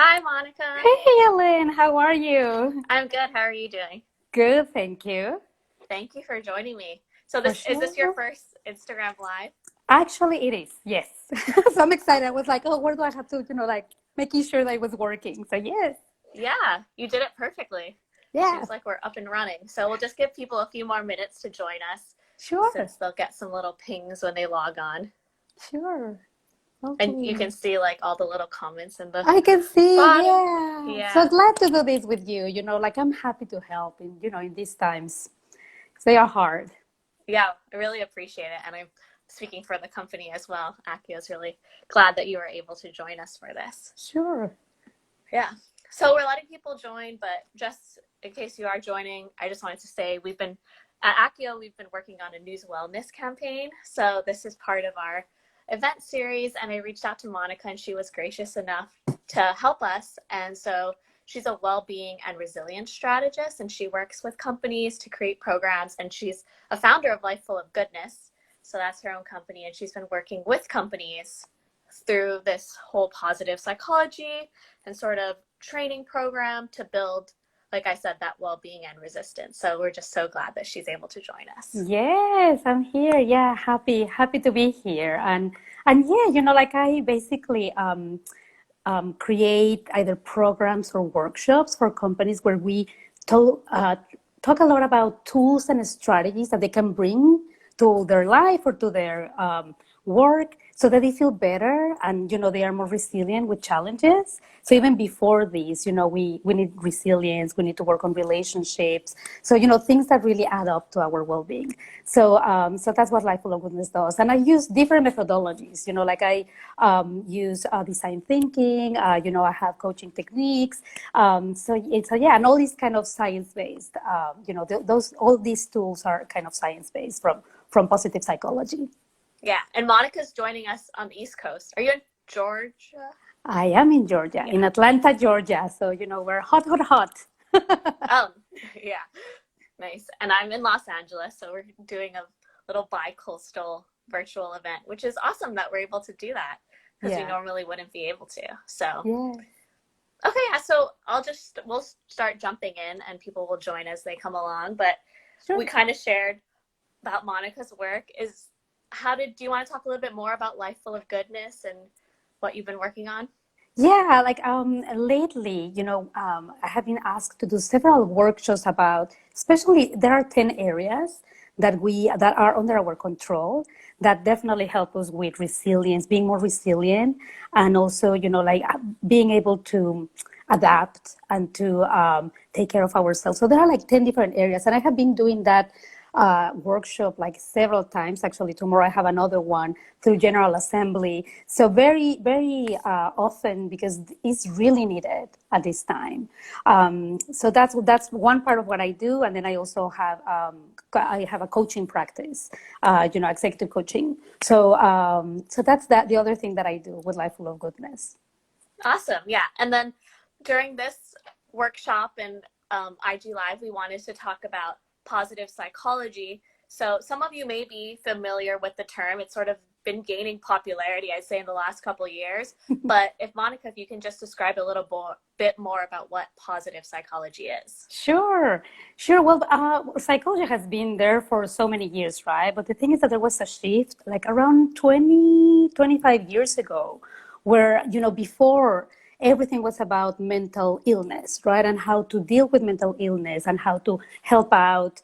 Hi, Monica. Hey, Ellen, how are you? I'm good. How are you doing? Good, thank you. Thank you for joining me. So For this is this your sure. first Instagram Live? Actually, it is, yes. So I'm excited. I was like, oh, where do I have to, making sure that it was working. So, yes, Yeah, you did it perfectly. yeah, Seems like we're up and running. So we'll just give people a few more minutes to join us sure, since they'll get some little pings when they log on. sure. And you Okay. can see like all the little comments in the I can see, bottom. yeah. So Yeah. glad to do this with you. I'm happy to help in these times. They are hard. Yeah, I really appreciate it. And I'm speaking for the company as well. Acciyo is really glad that you were able to join us for this. Sure. Yeah. So we're letting people join, but just in case you are joining, I just wanted to say we've been at Accio, we've been working on a news wellness campaign. So this is part of our event series, and I reached out to Monica, and she was gracious enough to help us. And so she's a well-being and resilience strategist, and she works with companies to create programs, and she's a founder of Life Full of Goodness. So that's her own company, and she's been working with companies through this whole positive psychology and sort of training program to build, like I said, that well-being and resistance. So we're just so glad that she's able to join us. Yes, I'm here. Yeah, happy to be here. And yeah, like I basically create either programs or workshops for companies where we talk, talk a lot about tools and strategies that they can bring to their life or to their work so that they feel better and they are more resilient with challenges. So even before this, we need resilience, we need to work on relationships, so things that really add up to our well-being. So that's what Life Full of Goodness does. And I use different methodologies, like I use design thinking, I have coaching techniques. So yeah, and all these kind of science-based, those all these tools are kind of science-based from positive psychology. Yeah. And Monica's joining us on the East Coast. Are you in Georgia? I am in Georgia, Yeah. in Atlanta, Georgia. So, we're hot, hot, hot. Oh, yeah. Nice. And I'm in Los Angeles. So we're doing a little bi-coastal virtual event, which is awesome that we're able to do that because we Yeah. normally wouldn't be able to. So, Yeah. okay. Yeah, so we'll start jumping in and people will join as they come along. But we Sure. kind of shared about Monica's work. Do you want to talk a little bit more about Life Full of Goodness and what you've been working on? Yeah, like lately, I have been asked to do several workshops about, especially there are 10 areas that are under our control that definitely help us with resilience, being more resilient, and also, like being able to adapt and to take care of ourselves. So there are like 10 different areas, and I have been doing that workshop like several times. Actually, tomorrow I have another one through General Assembly. So very, very often because it's really needed at this time. So that's one part of what I do, and then I also have I have a coaching practice, executive coaching. So that's the other thing that I do with Life Full of Goodness. Awesome. Yeah. And then during this workshop and IG Live, we wanted to talk about positive psychology. So some of you may be familiar with the term. It's sort of been gaining popularity, I'd say, in the last couple of years. But if you can just describe a little bit more about what positive psychology is. Sure, sure. Well, psychology has been there for so many years, right? But the thing is that there was a shift like around 25 years ago, where, before everything was about mental illness, right? And how to deal with mental illness and how to help out,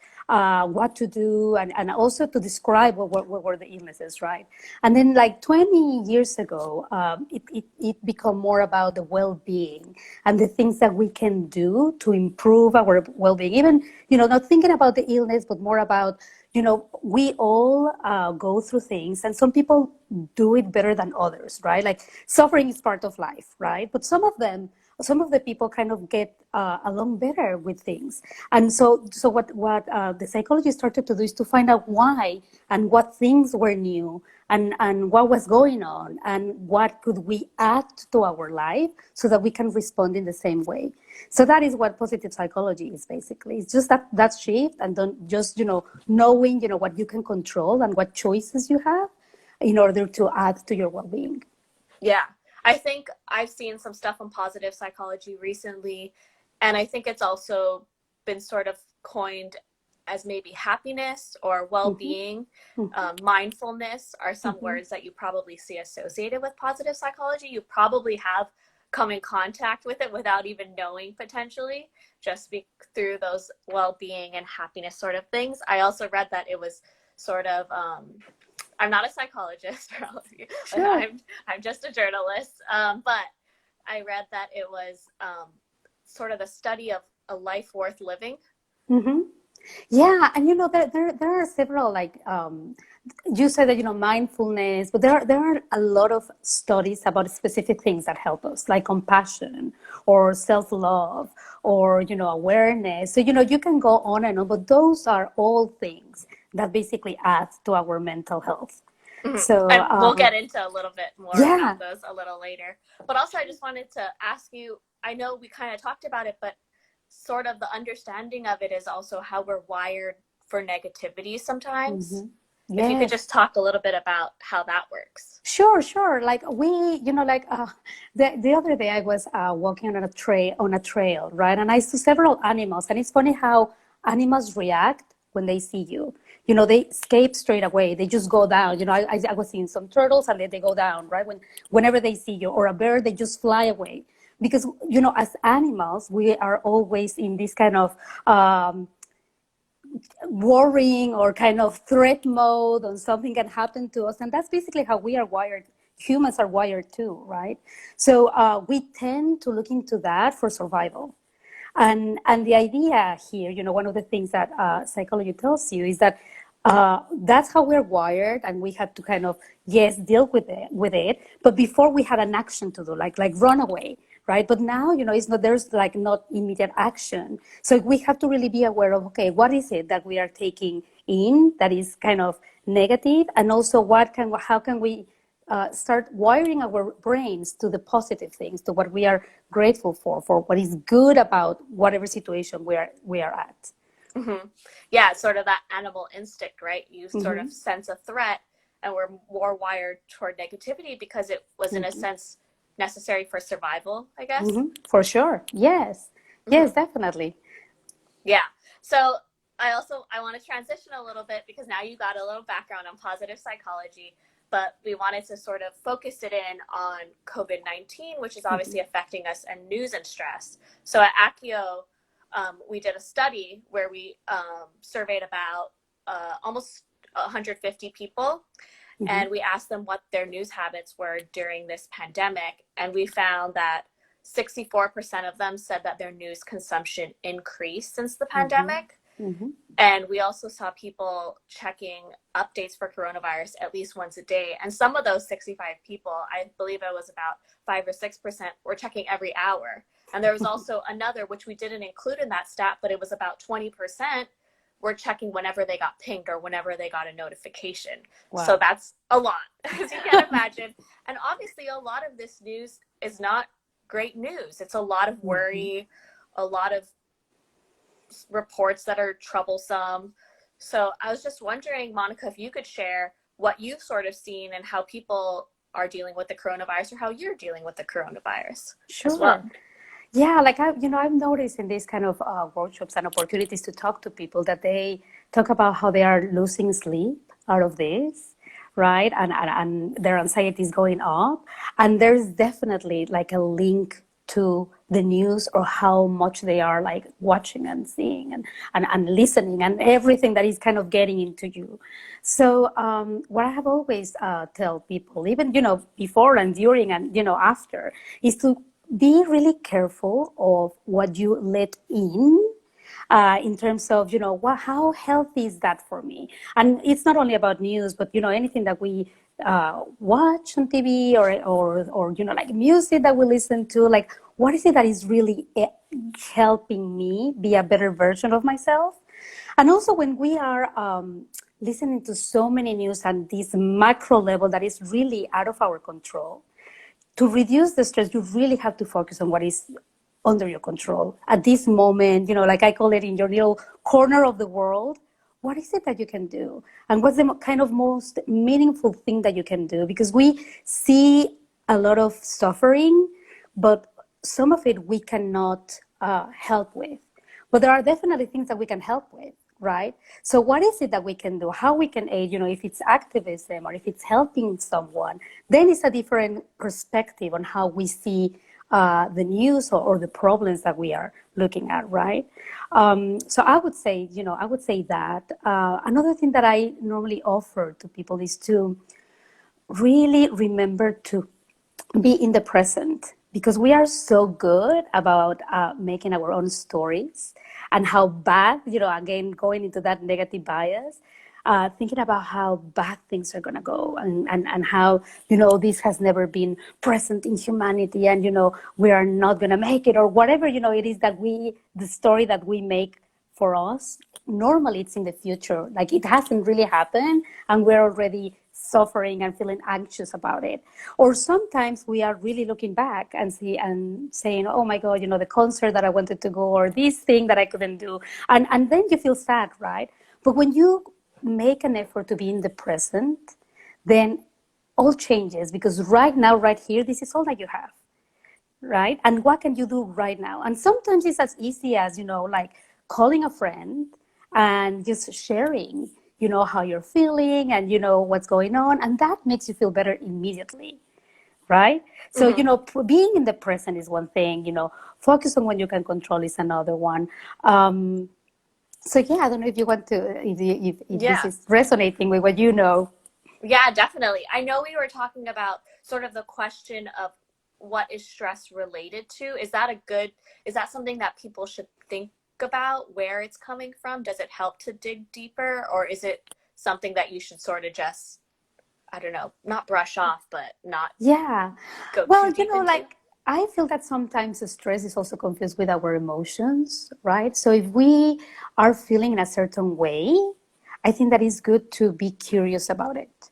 what to do, and also to describe what were the illnesses, right? And then like 20 years ago, it became more about the well-being and the things that we can do to improve our well-being. Even, not thinking about the illness, but more about, we all go through things, and some people do it better than others, right? Like suffering is part of life, right? But some of the people kind of get along better with things. And so what the psychologists started to do is to find out why and what things were new, and what was going on, and what could we add to our life so that we can respond in the same way. So that is what positive psychology is basically. It's just that shift, and don't just, knowing, what you can control and what choices you have in order to add to your well-being. Yeah. I think I've seen some stuff on positive psychology recently, and I think it's also been sort of coined as maybe happiness or Mm-hmm. well-being. Mm-hmm. Mindfulness are some Mm-hmm. words that you probably see associated with positive psychology. You probably have come in contact with it without even knowing, potentially, just through those well-being and happiness sort of things. I also read that it was sort of I'm not a psychologist for all of you. Sure. I'm just a journalist. But I read that it was sort of the study of a life worth living. Mm-hmm. Yeah, and there are several like you said that mindfulness, but there are a lot of studies about specific things that help us, like compassion or self-love or awareness. So you can go on and on, but those are all things that basically add to our mental health. Mm-hmm. So And we'll get into a little bit more yeah, about those a little later. But also, I just wanted to ask you, I know we kind of talked about it, but sort of the understanding of it is also how we're wired for negativity sometimes. hmm, If you could yes. just talk a little bit about how that works. Sure, sure. Like the other day I was walking on a trail, right? And I saw several animals, and it's funny how animals react when they see you. They escape straight away. They just go down. I was seeing some turtles, and they go down, right? Whenever they see you, or a bird, they just fly away. Because as animals, we are always in this kind of worrying or kind of threat mode on something can happen to us, and that's basically how we are wired. Humans are wired too, right? So we tend to look into that for survival. And the idea here, one of the things that psychology tells you is that that's how we're wired, and we had to kind of, yes, deal with it. But before, we had an action to do, like run away, right? But now, it's not, there's like not immediate action. So we have to really be aware of, okay, what is it that we are taking in that is kind of negative, and also how can we start wiring our brains to the positive things, to what we are grateful for what is good about whatever situation we are at. Mm-hmm. Yeah, it's sort of that animal instinct, right? You sort of Mm-hmm. sense a threat, and we're more wired toward negativity because it was, in a Mm-hmm. sense, necessary for survival, I guess. Mm-hmm. For sure. Yes. Mm-hmm. Yes, definitely. Yeah. So I want to transition a little bit because now you got a little background on positive psychology, but we wanted to sort of focus it in on COVID-19, which is Mm-hmm. obviously affecting us, and news and stress. So at Acciyo, we did a study where we surveyed about almost 150 people, Mm-hmm. and we asked them what their news habits were during this pandemic. And we found that 64% of them said that their news consumption increased since the Mm-hmm. pandemic. Mm-hmm. And we also saw people checking updates for coronavirus at least once a day. And some of those 65 people, I believe it was about 5 or 6%, were checking every hour. And there was also another, which we didn't include in that stat, but it was about 20% were checking whenever they got pinged or whenever they got a notification. So Wow. that's a lot, as you can imagine. And obviously, a lot of this news is not great news. It's a lot of Mm-hmm. worry, a lot of reports that are troublesome. So I was just wondering, Monica, if you could share what you've sort of seen and how people are dealing with the coronavirus, or how you're dealing with the coronavirus as well. Sure. Yeah, like I've noticed in these kind of workshops and opportunities to talk to people that they talk about how they are losing sleep out of this, right? And their anxiety is going up. And there's definitely like a link to the news, or how much they are like watching and seeing and listening, and everything that is kind of getting into you. So what I have always tell people, even before and during and after, is to be really careful of what you let in terms of how healthy is that for me. And it's not only about news, but anything that we watch on TV, or like music that we listen to, like what is it that is really helping me be a better version of myself. And also, when we are listening to so many news at this macro level that is really out of our control, to reduce the stress, you really have to focus on what is under your control at this moment. Like I call it, in your little corner of the world, what is it that you can do, and what's the kind of most meaningful thing that you can do? Because we see a lot of suffering, but some of it we cannot help with. But there are definitely things that we can help with, right? So what is it that we can do? How we can aid, if it's activism or if it's helping someone, then it's a different perspective on how we see the news or the problems that we are looking at, right? So I would say that. Another thing that I normally offer to people is to really remember to be in the present, because we are so good about making our own stories and how bad, again, going into that negative bias, thinking about how bad things are going to go, and how, this has never been present in humanity, and, we are not going to make it, or whatever, it is that the story that we make for us. Normally it's in the future, like it hasn't really happened, and we're already suffering and feeling anxious about it. Or sometimes we are really looking back and saying, oh my god, the concert that I wanted to go, or this thing that I couldn't do, and then you feel sad, right? But when you make an effort to be in the present, then all changes, because right now, right here, this is all that you have, right? And what can you do right now? And sometimes it's as easy as, like calling a friend and just sharing, how you're feeling, and, what's going on. And that makes you feel better immediately, right? So, Mm-hmm. being in the present is one thing, focus on what you can control is another one. So yeah, I don't know if you want to, if this Yeah. is resonating with what you know. Yeah, definitely. I know we were talking about sort of the question of what is stress related to. Is that something that people should think about, where it's coming from? Does it help to dig deeper, or is it something that you should sort of just, I don't know, not brush off, but not Yeah. go too Well, deep into? like I feel that sometimes the stress is also confused with our emotions, right? So if we are feeling in a certain way, I think that it's good to be curious about it,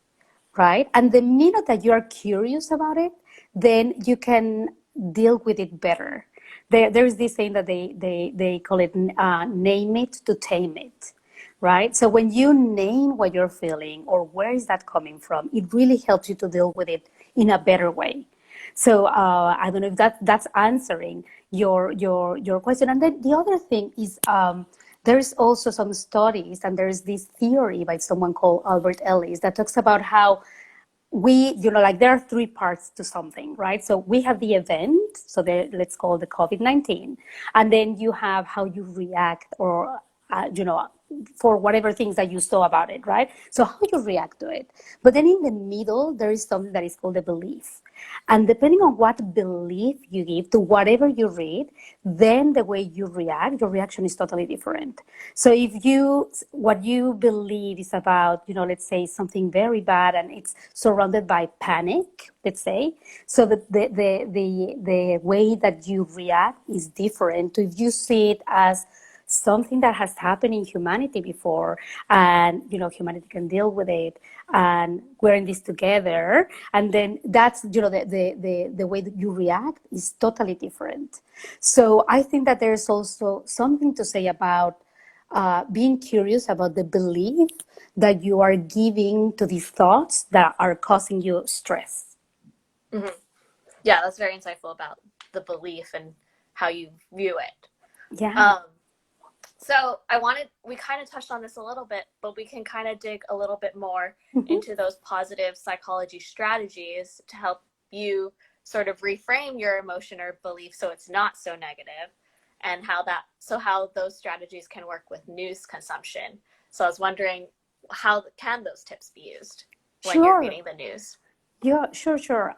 right? And the minute that you are curious about it, then you can deal with it better. There's this saying that they call it name it to tame it, right? So when you name what you're feeling or where is that coming from, it really helps you to deal with it in a better way. So I don't know if that's answering your question. And then the other thing is there's also some studies, and there's this theory by someone called Albert Ellis that talks about how like there are three parts to something, right? So we have the event, so let's call the COVID-19, and then you have how you react, or for whatever things that you saw about it, right? So how you react to it. But then in the middle, there is something that is called a belief. And depending on what belief you give to whatever you read, then the way you react, your reaction is totally different. So if what you believe is about, let's say something very bad and it's surrounded by panic, let's say, so the way that you react is different. If you see it as something that has happened in humanity before, and humanity can deal with it, and we're in this together, and then that's the way that you react is totally different. So I think that there's also something to say about being curious about the belief that you are giving to these thoughts that are causing you stress. Mm-hmm. Yeah, that's very insightful about the belief and how you view it. Yeah. Um, So we kind of touched on this a little bit, but we can kind of dig a little bit more Mhm. into those positive psychology strategies to help you sort of reframe your emotion or belief so it's not so negative, and how those strategies can work with news consumption. So I was wondering, how can those tips be used when you're Sure. reading the news? Yeah, sure, sure.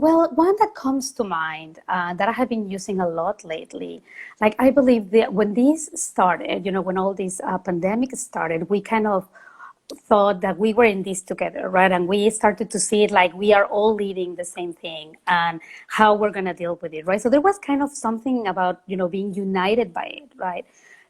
Well, one that comes to mind that I have been using a lot lately, like I believe that when this started, when all this pandemic started, we kind of thought that we were in this together, right? And we started to see it like we are all living the same thing, and how we're going to deal with it, right? So there was kind of something about, being united by it, right?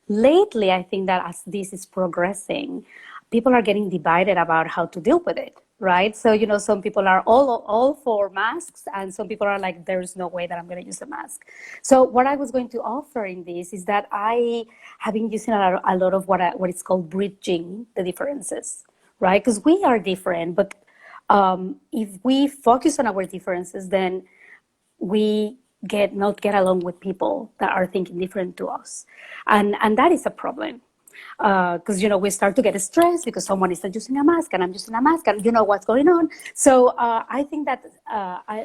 Lately, I think that as this is progressing, people are getting divided about how to deal with it, right? So, some people are all for masks, and some people are like, there's no way that I'm going to use a mask. So what I was going to offer in this is that I have been using a lot of what is called bridging the differences, right? Because we are different, but If we focus on our differences, then we not get along with people that are thinking different to us, and that is a problem, because we start to get stressed because someone is not using a mask and I'm using a mask, and what's going on. So I think that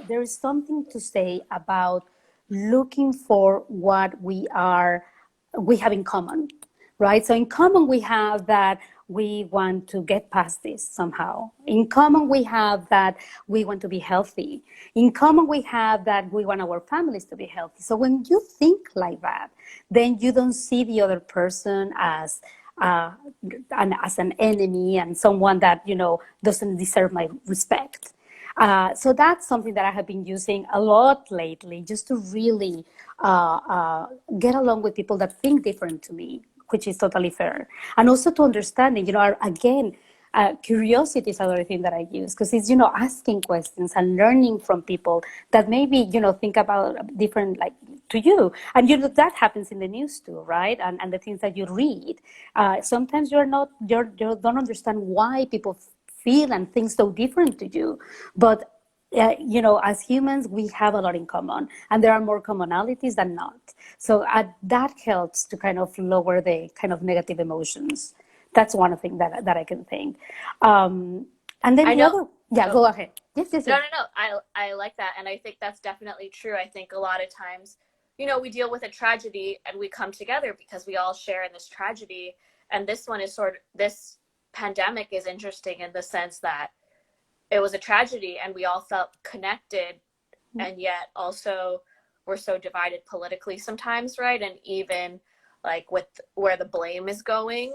there is something to say about looking for what we have in common, right? So in common, we have that we want to get past this somehow. In common, we have that we want to be healthy. In common, we have that we want our families to be healthy. So when you think like that, then you don't see the other person as an enemy and someone that doesn't deserve my respect. So that's something that I have been using a lot lately, just to really get along with people that think different to me, which is totally fair. And also to understanding, again, curiosity is another thing that I use, because it's, asking questions and learning from people that maybe, think about different, like, to you. And, that happens in the news too, right? And the things that you read. Sometimes you don't understand why people feel and think so different to you. But as humans, we have a lot in common, and there are more commonalities than not. So that helps to kind of lower the kind of negative emotions. That's one thing that I can think. And then go ahead. Yes, yes, yes. No. I like that, and I think that's definitely true. I think a lot of times, we deal with a tragedy and we come together because we all share in this tragedy. And this one is this pandemic is interesting in the sense that it was a tragedy and we all felt connected, and yet also we're so divided politically sometimes, right? And even like with where the blame is going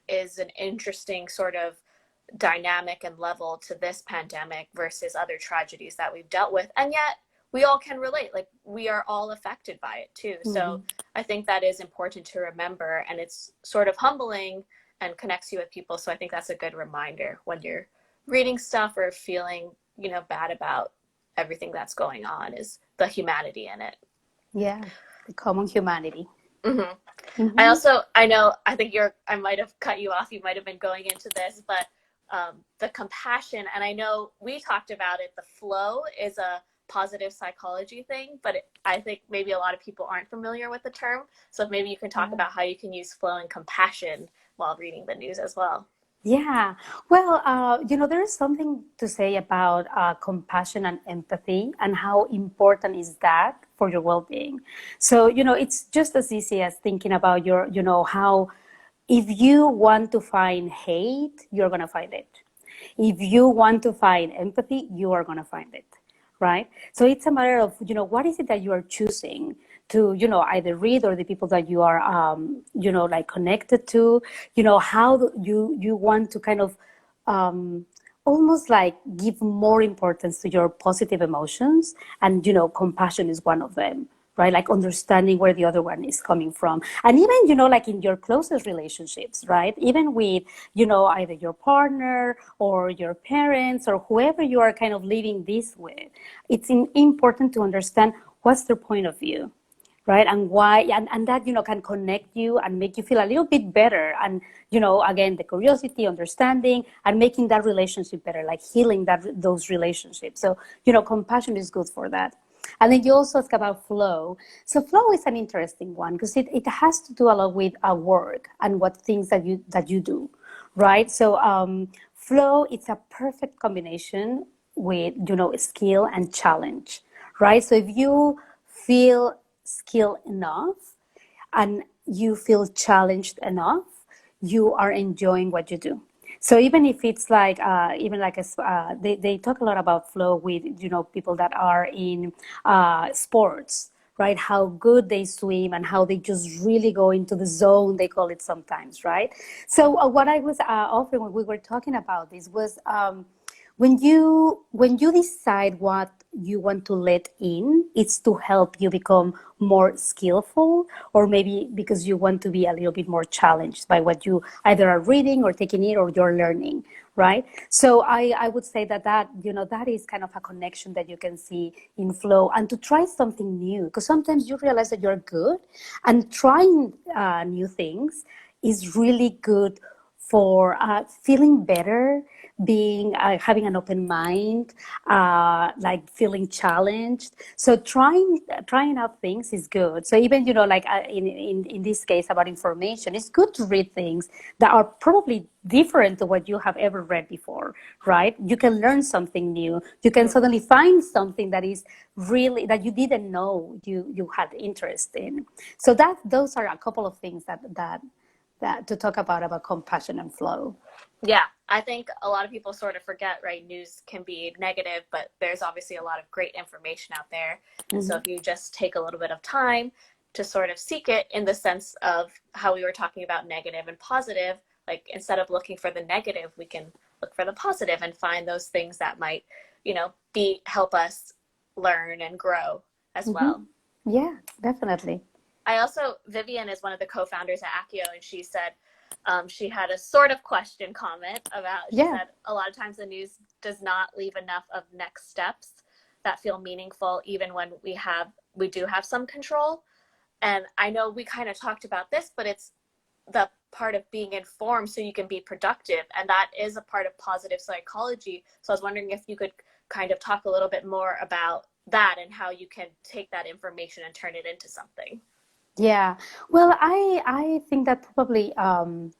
is an interesting sort of dynamic and level to this pandemic versus other tragedies that we've dealt with. And yet we all can relate, like we are all affected by it too. So I think that is important to remember, and it's sort of humbling and connects you with people. So I think that's a good reminder when you're reading stuff or feeling, bad about everything that's going on, is the humanity in it. Yeah, the common humanity. I think I might have cut you off. You might have been going into this, but the compassion, and I know we talked about it, the flow is a positive psychology thing, but I think maybe a lot of people aren't familiar with the term. So maybe you can talk about how you can use flow and compassion while reading the news as well. Yeah, well, there is something to say about compassion and empathy, and how important is that for your well-being. So, it's just as easy as thinking about how if you want to find hate, you're going to find it. If you want to find empathy, you are going to find it, right? So it's a matter of, what is it that you are choosing to, either read, or the people that you are, like connected to, how you want to kind of almost like give more importance to your positive emotions. And, compassion is one of them, right? Like understanding where the other one is coming from. And even, like in your closest relationships, right? Even with, either your partner or your parents or whoever you are kind of living this with, it's important to understand what's their point of view, right? And why, and that, can connect you and make you feel a little bit better. And, again, the curiosity, understanding, and making that relationship better, like healing those relationships. So, compassion is good for that. And then you also ask about flow. So flow is an interesting one, because it has to do a lot with our work and what things that you do, right? So flow, it's a perfect combination with, skill and challenge, right? So if you feel skilled enough and you feel challenged enough, you are enjoying what you do. So even if it's like, they talk a lot about flow with, people that are in sports, right? How good they swim and how they just really go into the zone, they call it sometimes, right? So what I was offering when we were talking about this was, when you decide what you want to let in, it's to help you become more skillful, or maybe because you want to be a little bit more challenged by what you either are reading or taking it or you're learning, right? So I would say that is kind of a connection that you can see in flow, and to try something new, because sometimes you realize that you're good, and trying new things is really good for feeling better, being having an open mind, like feeling challenged. So trying out things is good. So even like in this case about information, it's good to read things that are probably different to what you have ever read before, right? You can learn something new. You can suddenly find something that is really that you didn't know you had interest in. So those are a couple of things that to talk about compassion and flow. Yeah, I think a lot of people sort of forget, right? News can be negative, but there's obviously a lot of great information out there. And so if you just take a little bit of time to sort of seek it in the sense of how we were talking about negative and positive, like instead of looking for the negative, we can look for the positive and find those things that might, be help us learn and grow as well. Yeah, definitely. I also, Vivian is one of the co-founders at Acciyo, and she said she had a sort of question comment about, she said a lot of times the news does not leave enough of next steps that feel meaningful, even when we do have some control. And I know we kind of talked about this, but it's the part of being informed so you can be productive. And that is a part of positive psychology. So I was wondering if you could kind of talk a little bit more about that and how you can take that information and turn it into something. Yeah. Well, I think that probably how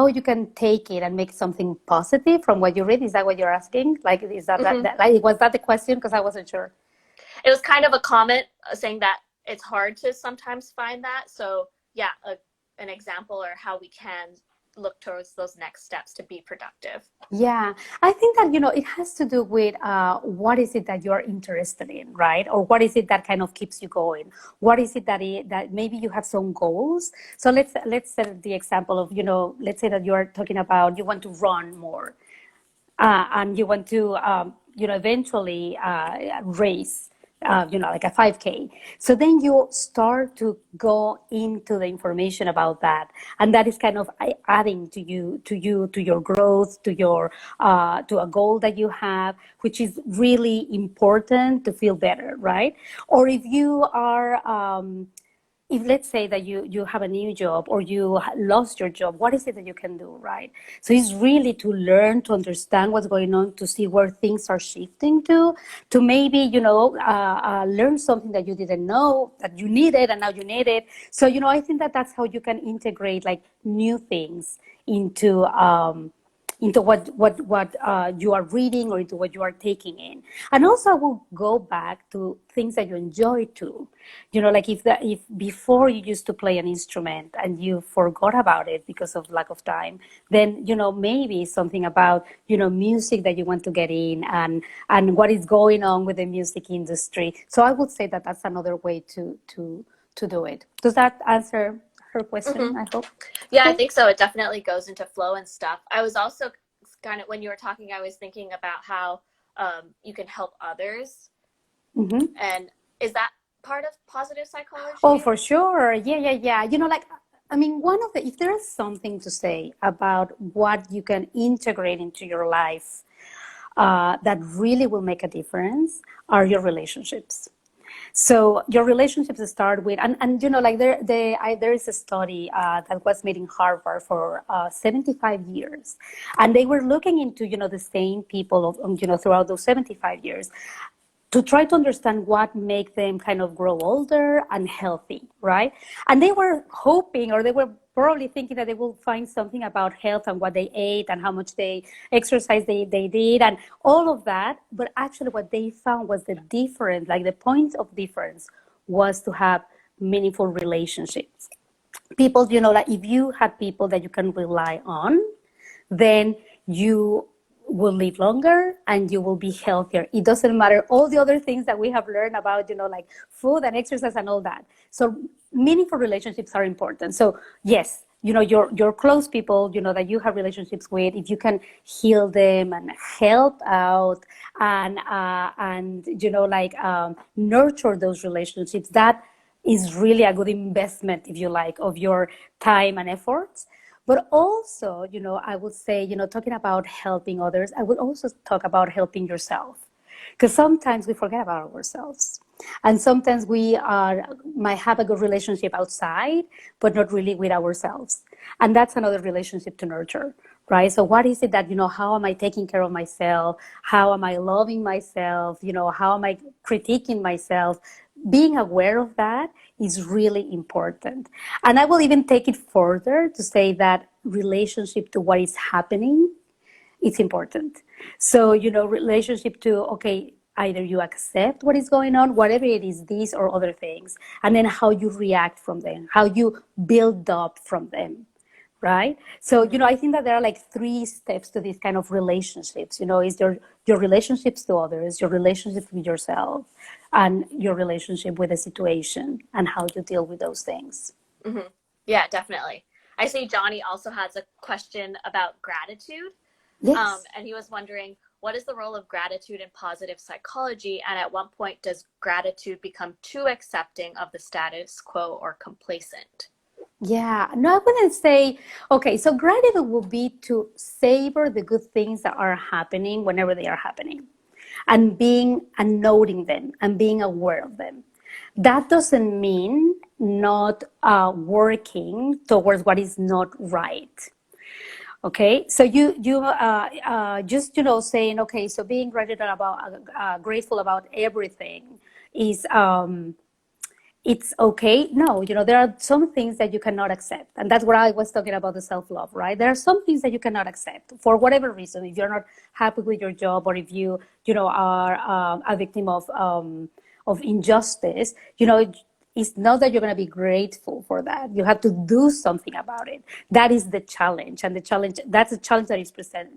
you can take it and make something positive from what you read. Is that what you're asking? Like, is that like, was that the question? Because I wasn't sure. It was kind of a comment saying that it's hard to sometimes find that. So yeah, an example or how we can look towards those next steps to be productive. Yeah, I think that, it has to do with what is it that you're interested in, right? Or what is it that kind of keeps you going? What is it that maybe you have some goals? So let's set the example of, let's say that you're talking about you want to run more, and you want to, eventually race, like a 5K. So then you start to go into the information about that, and that is kind of adding to your growth, to a goal that you have, which is really important to feel better, right? Or if you are if let's say that you have a new job or you lost your job, what is it that you can do, right? So it's really to learn, to understand what's going on, to see where things are shifting to maybe, learn something that you didn't know that you needed and now you need it. So, I think that that's how you can integrate like new things into what you are reading or into what you are taking in. And also I will go back to things that you enjoy too. Like if before you used to play an instrument and you forgot about it because of lack of time, then maybe something about music that you want to get in, and what is going on with the music industry. So I would say that that's another way to do it. Does that answer her question? I hope. Yeah, I think so. It definitely goes into flow and stuff. I was also kind of, when you were talking, I was thinking about how you can help others. And is that part of positive psychology? Oh, for sure. Yeah. If there's something to say about what you can integrate into your life that really will make a difference are your relationships. So your relationships start with, and there is a study that was made in Harvard for 75 years, and they were looking into the same people throughout those 75 years to try to understand what make them kind of grow older and healthy, right? And they were hoping, or they were probably thinking that they will find something about health and what they ate and how much they exercise they did and all of that. But actually what they found was the difference, like the point of difference was to have meaningful relationships. People, like if you have people that you can rely on, then you will live longer and you will be healthier. It doesn't matter all the other things that we have learned about, like food and exercise and all that. So meaningful relationships are important. So yes, your close people, that you have relationships with, if you can heal them and help out and nurture those relationships, that is really a good investment, if you like, of your time and efforts. But also, I would say, talking about helping others, I would also talk about helping yourself. Because sometimes we forget about ourselves. And sometimes we might have a good relationship outside, but not really with ourselves. And that's another relationship to nurture, right? So what is it that, how am I taking care of myself? How am I loving myself? How am I critiquing myself? Being aware of that is really important. And I will even take it further to say that relationship to what is happening, it's important. So, relationship to, okay, either you accept what is going on, whatever it is, these or other things, and then how you react from them, how you build up from them, right? So, I think that there are like three steps to these kind of relationships. Is your relationships to others, your relationship with yourself, and your relationship with the situation, and how you deal with those things. Mm-hmm. Yeah, definitely. I see Johnny also has a question about gratitude. Yes. And he was wondering, what is the role of gratitude in positive psychology? And at what point does gratitude become too accepting of the status quo or complacent? Yeah, no, I wouldn't say, okay, so gratitude will be to savor the good things that are happening whenever they are happening, and noting them and being aware of them. That doesn't mean not working towards what is not right. Okay, so you just saying, okay, so being grateful about everything is it's okay. No, there are some things that you cannot accept. And that's what I was talking about, the self-love, right? There are some things that you cannot accept for whatever reason. If you're not happy with your job, or if are a victim of injustice, it's not that you're going to be grateful for that. You have to do something about it. That is the challenge. And that's a challenge that is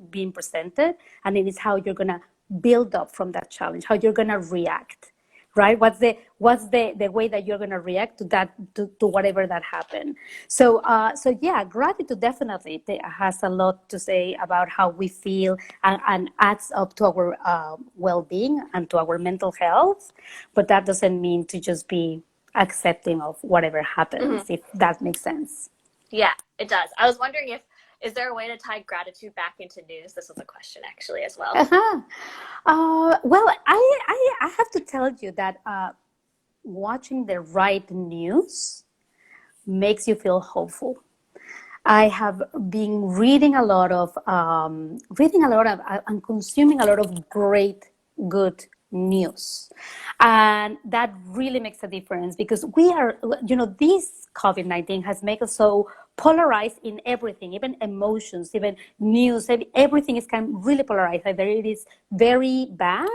being presented. And it is how you're going to build up from that challenge, how you're going to react, right? What's the way that you're going to react to that, to whatever that happened. So yeah, gratitude definitely has a lot to say about how we feel, and adds up to our well-being and to our mental health. But that doesn't mean to just be accepting of whatever happens, Mm-hmm. if that makes sense. Yeah, it does. I was wondering, if is there a way to tie gratitude back into news? This was a question actually as well. Uh-huh. Well, I have to tell you that watching the right news makes you feel hopeful. I have been reading a lot of, and consuming a lot of great, good news. And that really makes a difference, because this COVID-19 has made us so polarized in everything, even emotions, even news, everything is kind of really polarized. Either it is very bad,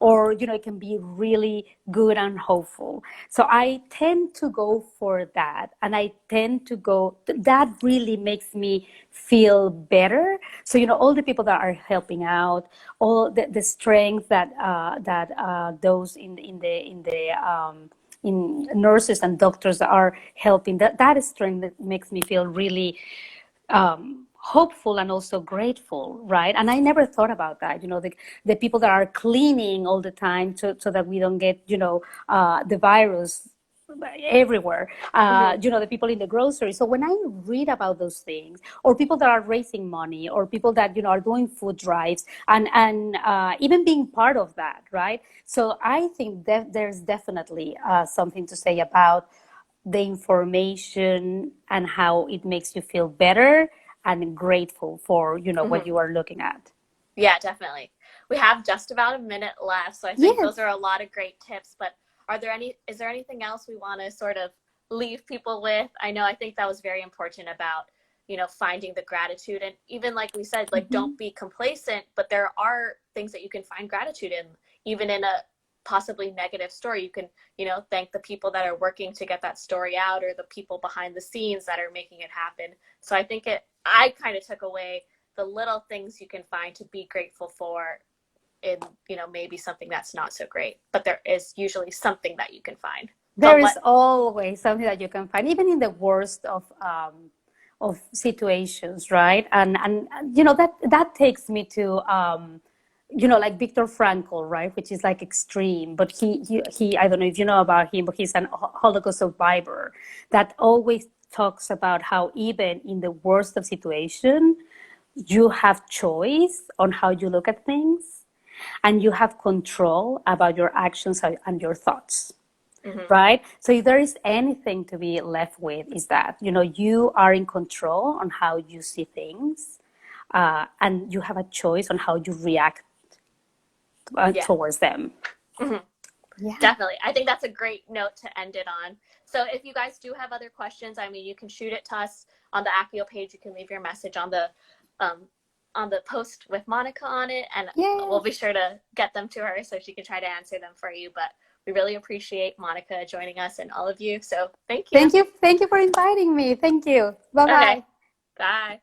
or it can be really good and hopeful. So I tend to go for that, and I tend to go, that really makes me feel better. So all the people that are helping out, all the strength that those in nurses and doctors that are helping, that strength that makes me feel really hopeful and also grateful, right? And I never thought about that. The people that are cleaning all the time, so that we don't get the virus everywhere. Mm-hmm. The people in the grocery. So when I read about those things, or people that are raising money, or people that are doing food drives, and even being part of that, right? So I think that there's definitely something to say about the information and how it makes you feel better and grateful for what Mm-hmm. you are looking at. Yeah, definitely. We have just about a minute left, so I think those Yes. are a lot of great tips. But is there anything else we want to sort of leave people with? I think that was very important about, finding the gratitude. And even like we said, like, Mm-hmm. don't be complacent, but there are things that you can find gratitude in, even in a possibly negative story. You can, thank the people that are working to get that story out, or the people behind the scenes that are making it happen. So I kind of took away the little things you can find to be grateful for in, maybe something that's not so great, but there is usually something that you can find. There But is what always something that you can find, even in the worst of situations, right? And that takes me to like Viktor Frankl, right? Which is like extreme, but he I don't know if you know about him, but he's an Holocaust survivor that always talks about how even in the worst of situation, you have choice on how you look at things, and you have control about your actions and your thoughts, mm-hmm. right? So if there is anything to be left with, is that you are in control on how you see things, and you have a choice on how you react Yeah. towards them. Mhm. Yeah. Definitely. I think that's a great note to end it on. So if you guys do have other questions, I mean, you can shoot it to us on the Acciyo page. You can leave your message um, on the post with Monica on it, and Yay. we'll be sure to get them to her so she can try to answer them for you. But we really appreciate Monica joining us and all of you. So thank you. Thank you for inviting me. Thank you. Bye bye. Okay. Bye.